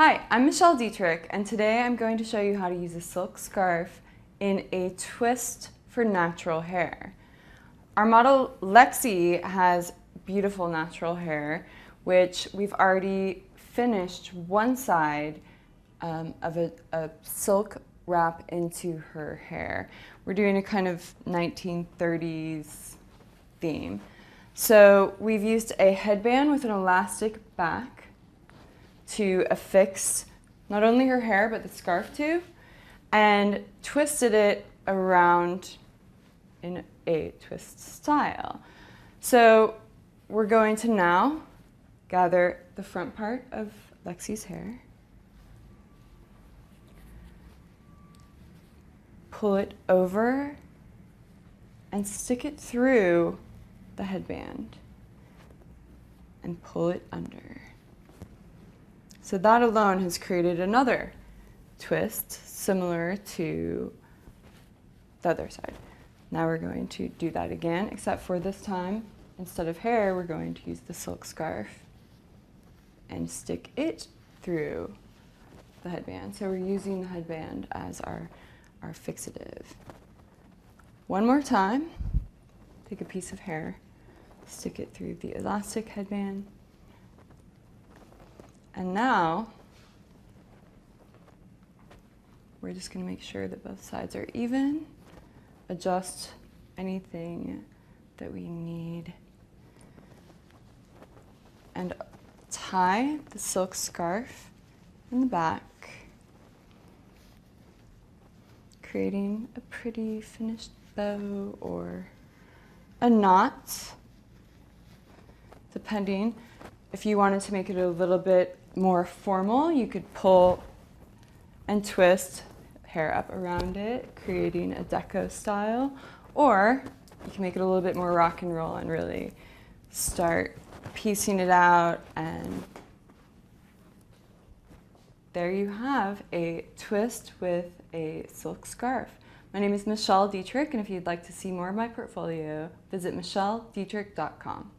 Hi, I'm Michelle Dietrich, and today I'm going to show you how to use a silk scarf in a twist for natural hair. Our model Lexi has beautiful natural hair, which we've already finished one side of a silk wrap into her hair. We're doing a kind of 1930s theme. So we've used a headband with an elastic back to affix not only her hair but the scarf too, and twisted it around in a twist style. So we're going to now gather the front part of Lexi's hair, pull it over and stick it through the headband and pull it under. So that alone has created another twist similar to the other side. Now we're going to do that again, except for this time, instead of hair, we're going to use the silk scarf and stick it through the headband. So we're using the headband as our fixative. One more time, take a piece of hair, stick it through the elastic headband. And now, we're just going to make sure that both sides are even, adjust anything that we need, and tie the silk scarf in the back, creating a pretty finished bow or a knot, depending. If you wanted to make it a little bit more formal, you could pull and twist hair up around it, creating a deco style, or you can make it a little bit more rock and roll and really start piecing it out, and there you have a twist with a silk scarf. My name is Michelle Dietrich, and if you'd like to see more of my portfolio, visit michelledietrich.com.